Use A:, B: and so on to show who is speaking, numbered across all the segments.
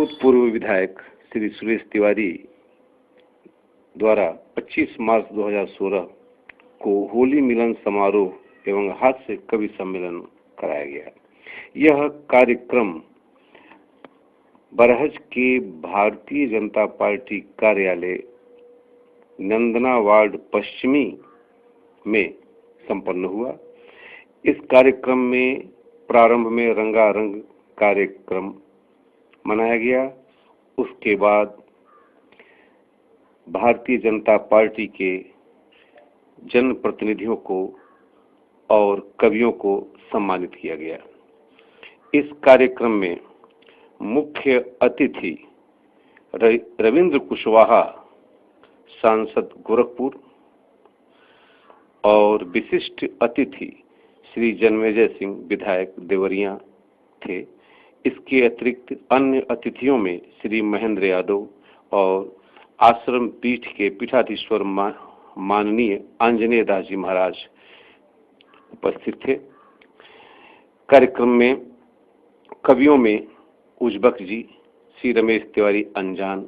A: भूतपूर्व विधायक श्री सुरेश तिवारी द्वारा 25 मार्च 2016 को होली मिलन समारोह एवं हास्य कवि सम्मेलन कराया गया। यह कार्यक्रम बरहज के भारतीय जनता पार्टी कार्यालय नंदना वार्ड पश्चिमी में संपन्न हुआ। इस कार्यक्रम में प्रारंभ में रंगारंग कार्यक्रम मनाया गया। उसके बाद भारतीय जनता पार्टी के जनप्रतिनिधियों को और कवियों को सम्मानित किया गया। इस कार्यक्रम में मुख्य अतिथि रविंद्र कुशवाहा सांसद गोरखपुर और विशिष्ट अतिथि श्री जन्मेजय सिंह विधायक देवरिया थे। इसके अतिरिक्त अन्य अतिथियों में श्री महेंद्र यादव और आश्रम पीठ के पीठाधीश्वर माननीय आंजनेय दास जी महाराज उपस्थित थे। कार्यक्रम में कवियों में उजबक जी, श्री रमेश तिवारी अनजान,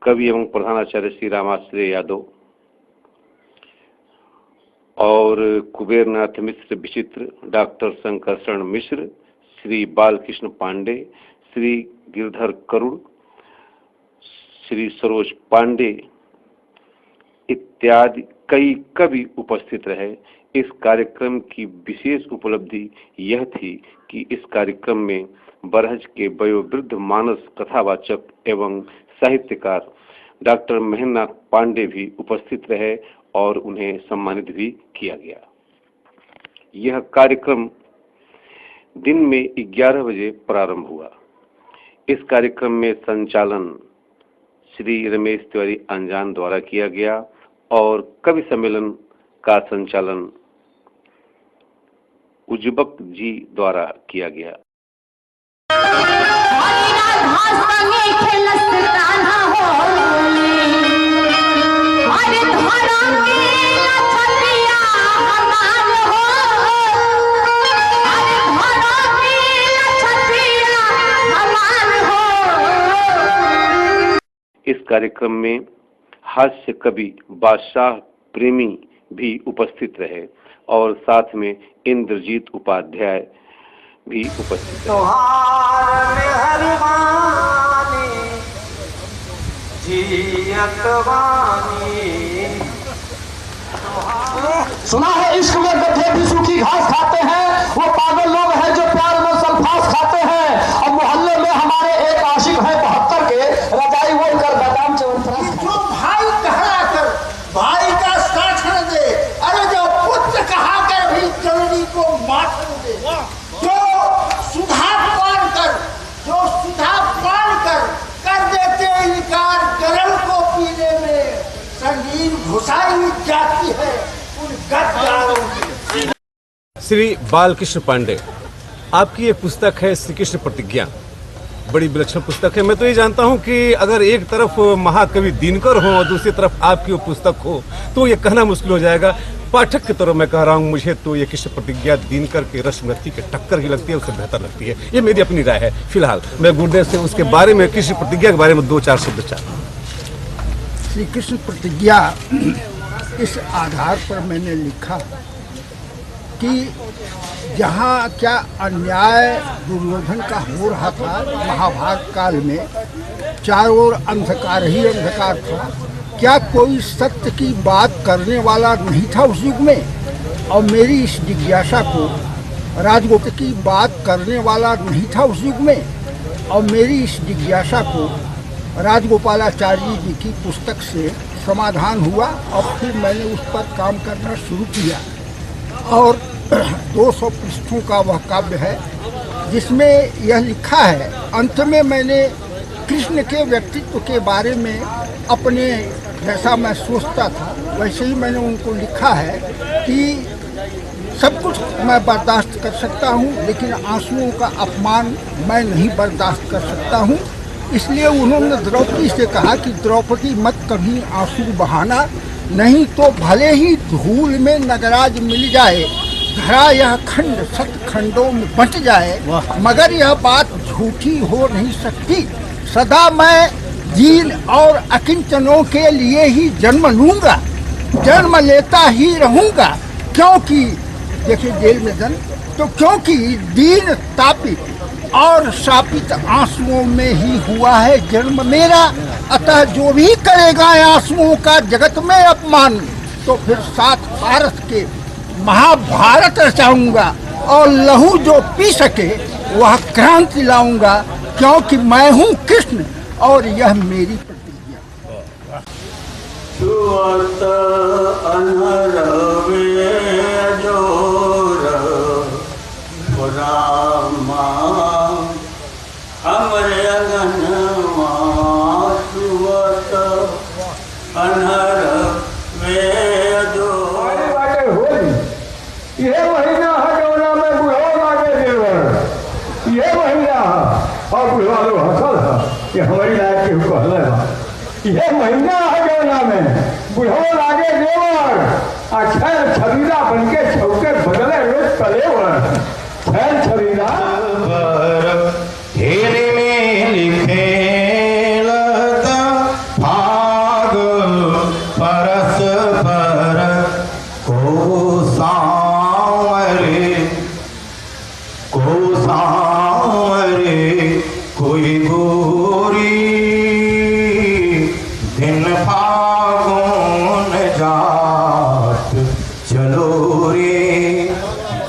A: कवि एवं प्रधानाचार्य श्री रामाश्रय यादव और कुबेरनाथ मिश्र विचित्र, डॉक्टर शंकर शरण मिश्र, श्री बालकृष्ण पांडे, श्री गिरधर करुण, श्री सरोज पांडे इत्यादि कई कवि उपस्थित रहे। इस कार्यक्रम की विशेष उपलब्धि यह थी कि इस कार्यक्रम में बरहज के वयोवृद्ध मानस कथावाचक एवं साहित्यकार डॉक्टर महेंद्रनाथ पांडे भी उपस्थित रहे और उन्हें सम्मानित भी किया गया। यह कार्यक्रम दिन में 11 बजे प्रारंभ हुआ। इस कार्यक्रम में संचालन श्री रमेश तिवारी अनजान द्वारा किया गया और कवि सम्मेलन का संचालन उजबक जी द्वारा किया गया। इस कार्यक्रम में हास्य कवि बादशाह प्रेमी भी उपस्थित रहे और साथ में इंद्रजीत उपाध्याय भी उपस्थित रहे।
B: सुना है इश्क में गधे भी सूखी घास खाते हैं, वो पागल लोग हैं जो प्यार में सल्फास खाते हैं। अब मोहल्ले में हमारे एक आशिक है 72 के, रजाई वो कर बादाम चवनप्राश।
C: जो भाई कहा कर भाई का साथ न दे, अरे जो पुत्र कहा कर भी जननी को मात न दे। जो सुधा पान कर देते इनकार गरल को पीने में, संगीन घुसाई जाती है उन गद्दारों की।
D: श्री बालकृष्ण पांडे, आपकी ये पुस्तक है श्री कृष्ण प्रतिज्ञा, बड़ी विलक्षण पुस्तक है। मैं तो ये जानता हूँ कि अगर एक तरफ महाकवि दिनकर हो और दूसरी तरफ आपकी वो पुस्तक हो तो ये कहना मुश्किल हो जाएगा। पाठक की तरह मैं कह रहा हूँ, मुझे तो ये कृष्ण प्रतिज्ञा दिनकर के रश्मिरथी के टक्कर ही लगती है, उससे बेहतर लगती है। ये मेरी अपनी राय है। फिलहाल मैं गुरुदेव से उसके बारे में, कृष्ण प्रतिज्ञा के बारे में 2-4 शब्द चाहता हूँ।
C: श्री कृष्ण प्रतिज्ञा इस आधार पर मैंने लिखा कि जहाँ क्या अन्याय दुर्योधन का हो रहा था महाभारत काल में, चारों ओर अंधकार ही अंधकार था, क्या कोई सत्य की बात करने वाला नहीं था उस युग में? और मेरी इस जिज्ञासा को राजगोपाल की बात करने वाला नहीं था उस युग में, और मेरी इस जिज्ञासा को राजगोपालाचार्य जी की पुस्तक से समाधान हुआ और फिर मैंने उस पर काम करना शुरू किया। और 200 पृष्ठों का वह काव्य है जिसमें यह लिखा है। अंत में मैंने कृष्ण के व्यक्तित्व के बारे में अपने जैसा मैं सोचता था वैसे ही मैंने उनको लिखा है कि सब कुछ मैं बर्दाश्त कर सकता हूँ, लेकिन आंसुओं का अपमान मैं नहीं बर्दाश्त कर सकता हूँ। इसलिए उन्होंने द्रौपदी से कहा कि द्रौपदी मत कभी आंसू बहाना, नहीं तो भले ही धूल में नगराज मिल जाए धरा यह खंड सतखंडों में बंट जाए, मगर यह बात झूठी हो नहीं सकती। सदा मैं दीन और अकिंचनों के लिए ही जन्म लूंगा, जन्म लेता ही रहूंगा, क्योंकि देखिए जेल में जन्म, तो क्योंकि दीन तापित और शापित आंसुओं में ही हुआ है जन्म मेरा। अतः जो भी करेगा आंसुओं का जगत में अपमान, तो फिर साथ भारत के महाभारत रचाऊंगा, और लहू जो पी सके वह क्रांति लाऊंगा, क्योंकि मैं हूँ कृष्ण और यह मेरी प्रतिज्ञा।
E: सुवत अनहरवे जोर रामा हमरे अगनवा सुवत अनहरवे जोर।
F: ये महीना है जौना में बुढ़ो लागे देवर, ये महीना और बुढ़वा लोग हंसल है कि हमारी लायक के कहले बा। ये महीना है जौना में बुढ़ो लागे देवर, अक्षर छबीला बनके छौके बदले रोज तलेवर। खैर छबीला
E: हिंदी में लिखे लता भाग परस पर को सांवरे कोई गोरी दिन फागुन जात चलो रे।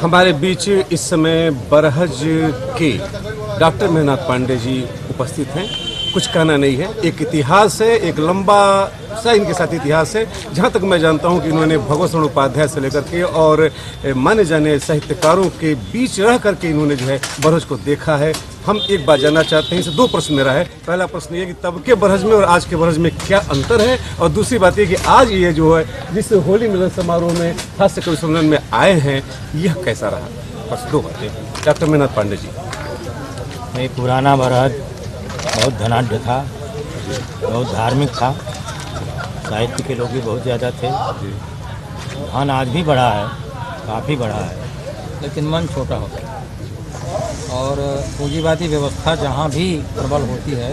D: हमारे बीच इस समय बरहज के डॉक्टर मेहनाथ पांडे जी उपस्थित हैं। कुछ कहना नहीं है, एक इतिहास है, एक लंबा सा इनके साथ इतिहास है। जहाँ तक मैं जानता हूँ कि इन्होंने भगवत शरण उपाध्याय से लेकर के और माने जाने साहित्यकारों के बीच रह करके इन्होंने जो है बरहज को देखा है। हम एक बात जानना चाहते हैं, इसे दो प्रश्न मेरा है। पहला प्रश्न ये कि तब के बरहज में और आज के बरहज में क्या अंतर है, और दूसरी बात ये कि आज ये जो है जिस होली मिलन समारोह में हास्य कवि सम्मेलन में आए हैं, यह कैसा रहा? बस दो बातें। डॉक्टर मेहनाथ पांडे जी।
G: ये पुराना बरहज बहुत धनाढ्य था, बहुत धार्मिक था, साहित्य के लोग भी बहुत ज़्यादा थे। धन आज भी बड़ा है, काफ़ी बड़ा है, लेकिन मन छोटा होता है। और पूंजीवादी व्यवस्था जहाँ भी प्रबल होती है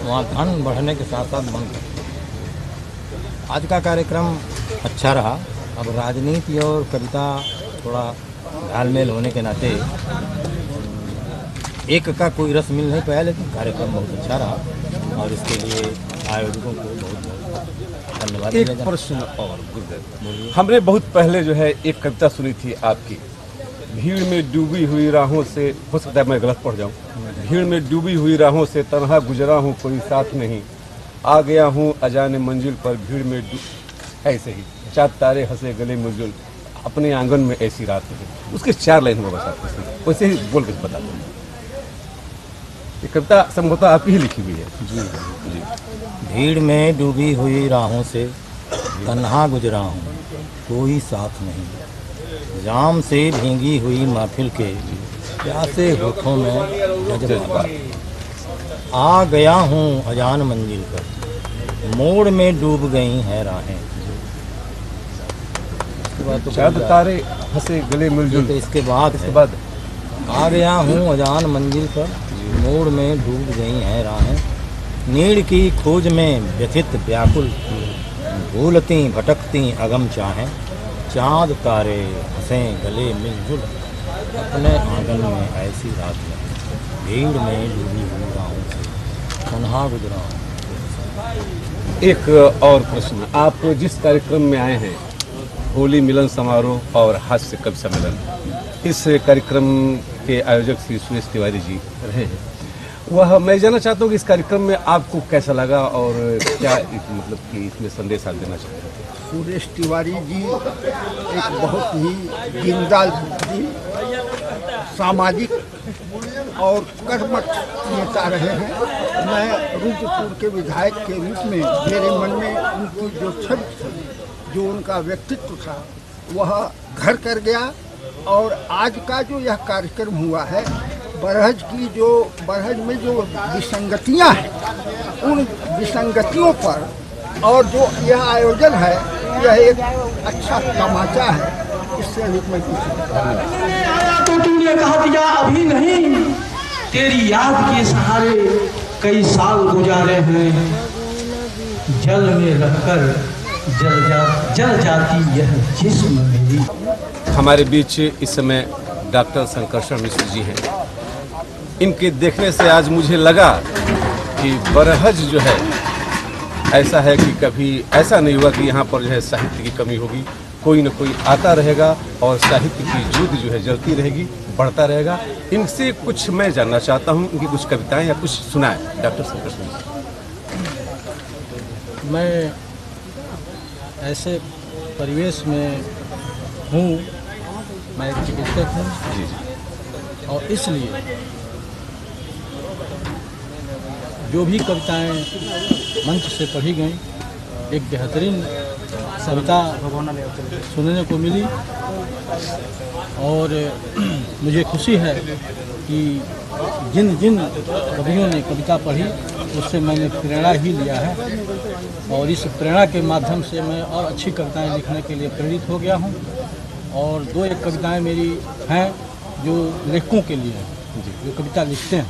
G: वहाँ धन बढ़ने के साथ साथ मन घटता है। आज का कार्यक्रम अच्छा रहा। अब राजनीति और कविता थोड़ा घालमेल होने के नाते एक का कोई रस मिल नहीं पाया, लेकिन कार्यक्रम बहुत अच्छा रहा और इसके लिए आयोजकों को बहुत बहुत धन्यवाद।
D: एक प्रश्न और गुरुदेव, हमने बहुत पहले जो है एक कविता सुनी थी आपकी, भीड़ में डूबी हुई राहों से, हो सकता है मैं गलत पढ़ जाऊं, भीड़ में डूबी हुई राहों से तन्हा गुजरा हूँ, कोई साथ नहीं, आ गया हूँ अजाने मंजिल पर, भीड़ में ऐसे ही चाँद तारे हंसे गले मिलजुल, अपने आंगन में ऐसी रात है। उसके 4 लाइन में बस आपको वैसे ही बोल के बता दूँ। ये कविता संभवतः आपकी ही लिखी हुई है।
G: जी जी। भीड़ में डूबी हुई राहों से तन्हा गुजरा हूँ, कोई साथ नहीं, जाम से भींगी हुई महफिल के प्यासे होठों में जज्बा, आ गया हूँ अजान मंजिल पर, मोड़ में डूब गई हैं राहें।
D: चाँद तारे हंसे गले मिलजुल,
G: तो इसके बाद आ गया हूँ अजान मंजिल पर, मोड़ में डूब गई हैं राहें, नीड़ की खोज में व्यथित व्याकुल, भूलती भटकती अगम चाहें, चाँद तारे हंसें गले मिलजुल, अपने आंगन में ऐसी रात में, भीड़ में डूबी हुई राहों से तन्हा गुजरा हूँ।
D: एक और प्रश्न, आप जिस कार्यक्रम में आए हैं, होली मिलन समारोह और हास्य कवि सम्मेलन, इस कार्यक्रम के आयोजक श्री सुरेश तिवारी जी रहे हैं, वह मैं जानना चाहता हूँ कि इस कार्यक्रम में आपको कैसा लगा और क्या मतलब कि इसमें संदेश आप देना चाहते हैं?
C: सुरेश तिवारी जी एक बहुत ही दीनदार बुद्धि, सामाजिक और कर्मठ नेता रहे हैं। मैं रुद्रपुर के विधायक के रूप में मेरे मन में उनकी जो छवि थी, जो उनका व्यक्तित्व था, वह घर कर गया। और आज का जो यह कार्यक्रम हुआ है, बरहज में जो विसंगतियां हैं, उन विसंगतियों पर और जो यह आयोजन है, यह एक अच्छा तमाचा है। इस इससे अधिक मैं कुछ नहीं।
B: आया तो तूने कहा दिया अभी नहीं, तेरी याद के सहारे कई साल गुजारे हैं, जल में रखकर जल जाती यह जिस्म मेरी।
D: हमारे बीच इस समय डॉक्टर संकर्षण मिश्र जी हैं। इनके देखने से आज मुझे लगा कि बरहज जो है ऐसा है कि कभी ऐसा नहीं हुआ कि यहाँ पर जो है साहित्य की कमी होगी। कोई न कोई आता रहेगा और साहित्य की युद्ध जो है जलती रहेगी, बढ़ता रहेगा। इनसे कुछ मैं जानना चाहता हूँ, इनकी कुछ कविताएं या कुछ सुनाएं डॉक्टर संकर्षण जी।
H: मैं ऐसे परिवेश में हूँ, मैं एक चिकित्सक हूँ और इसलिए जो भी कविताएं मंच से पढ़ी गई, एक बेहतरीन कविता सुनने को मिली और मुझे खुशी है कि जिन जिन कवियों ने कविता पढ़ी उससे मैंने प्रेरणा ही लिया है और इस प्रेरणा के माध्यम से मैं और अच्छी कविताएं लिखने के लिए प्रेरित हो गया हूं। और दो एक कविताएं मेरी हैं जो लेखकों के लिए हैं, जो कविता लिखते हैं।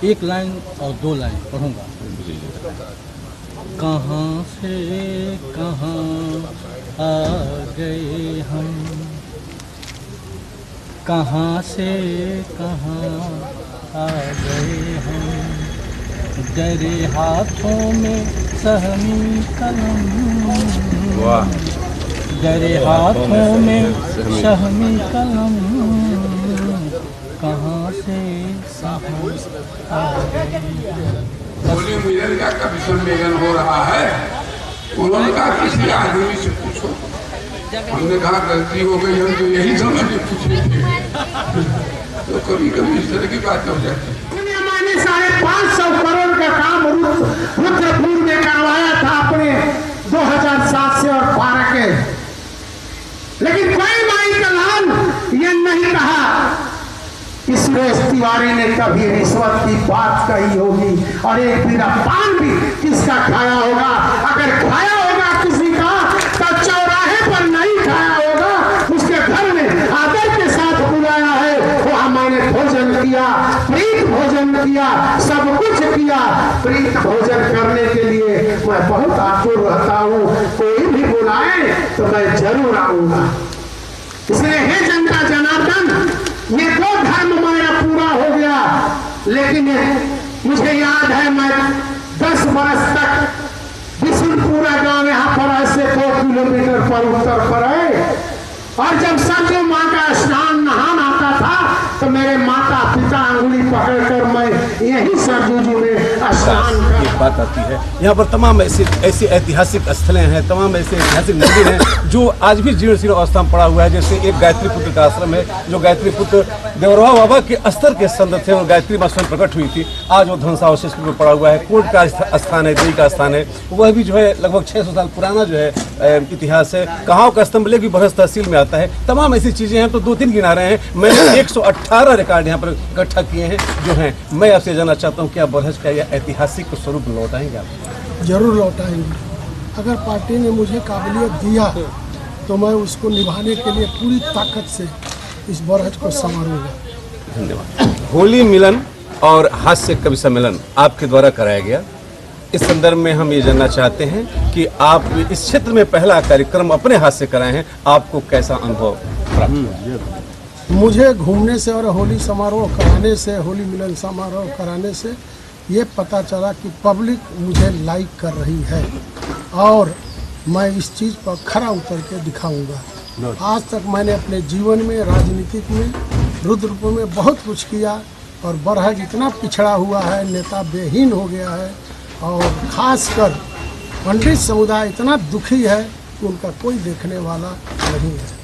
H: एक लाइन और दो लाइन पढ़ूंगा। कहाँ से कहाँ आ गए हम, कहाँ से कहाँ आ गए हम, डरे हाथों में सहमी कलम, डरे हाथों में सहमी कलम, कहाँ से कहाँ आ गए हम।
I: होली मिलन का कभी सम्मेलन हो रहा है। उन्होंने कहा किसी आदमी से पूछो। हमने कहा गलती हो गई, हम तो यही समझ के पूछे थे। तो कभी कभी इस तरह की बात हो जाती है।
F: मैंने 550 करोड़ का काम रुद्रपुर में करवाया था अपने 2007 से और 12 के, लेकिन कोई माई का लाल ये नहीं कहा कि सुरेश तिवारी ने कभी रिश्वत की बात कही होगी और एक बिना पान भी किसका खाया होगा। अगर खाया होगा किसी का तो चौराहे पर नहीं खाया होगा, उसके घर में आदर के साथ बुलाया है, वहां मैंने भोजन किया, प्रीत भोजन किया, सब कुछ किया। प्रीत भोजन करने के लिए मैं बहुत आतुर रहता हूँ, कोई भी बुलाए तो मैं जरूर आऊंगा। इसलिए हे जनता जनार्दन, ये दो धर्म मेरा पूरा हो गया, लेकिन मुझे याद है मैं 10 बरस तक बिशुनपुरा गांव यहाँ पर ऐसे 2 किलोमीटर पर उत्तर पर है, और जब सरजू माँ का स्नान नहान आता था तो मेरे माता पिता अंगुली पकड़कर मैं यही सरजू जी में स्नान कर।
D: एक बात आती है, यहाँ पर तमाम ऐसी ऐतिहासिक स्थलें हैं, तमाम ऐसे ऐतिहासिक मंदिर हैं जो आज भी जीर्ण शीर्ण अवस्था में पड़ा हुआ है। जैसे एक गायत्री पुत्र का आश्रम है, जो गायत्री पुत्र देवरवा बाबा के स्तर के संत थे और गायत्री माँ स्वयं प्रकट हुई थी। आज वो ध्वंसावशेष में पड़ा हुआ है। कोर्ट का स्थान है, देवी का स्थान है, वह भी जो है लगभग 600 साल पुराना जो है इतिहास है। कहाव का स्तंभ लेक भी बरहज तहसील में आता है। तमाम ऐसी चीजें हैं, तो 2-3 गिना रहे हैं। मैंने 118 रिकॉर्ड यहाँ पर इकट्ठा किए हैं जो हैं। मैं आपसे जानना चाहता हूँ, क्या बरहज का यह ऐतिहासिक स्वरूप लौटाएंगे आप?
C: जरूर लौटाएंगे। अगर पार्टी ने मुझे काबिलियत दिया तो मैं उसको निभाने के लिए पूरी ताकत से इस बरहज को संवारूंगा।
D: धन्यवाद। होली मिलन और हास्य कवि सम्मेलन आपके द्वारा कराया गया। इस संदर्भ में हम ये जानना चाहते हैं कि आप इस क्षेत्र में पहला कार्यक्रम अपने हाथ से कराए हैं, आपको कैसा अनुभव प्राप्त?
C: मुझे घूमने से और होली समारोह कराने से, होली मिलन समारोह कराने से ये पता चला कि पब्लिक मुझे लाइक कर रही है और मैं इस चीज़ पर खरा उतर के दिखाऊंगा। आज तक मैंने अपने जीवन में, राजनीतिक में, रुद्रपुर में बहुत कुछ किया और बरहज इतना पिछड़ा हुआ है, नेता बेहीन हो गया है और खासकर पंडित समुदाय इतना दुखी है कि उनका कोई देखने वाला नहीं है।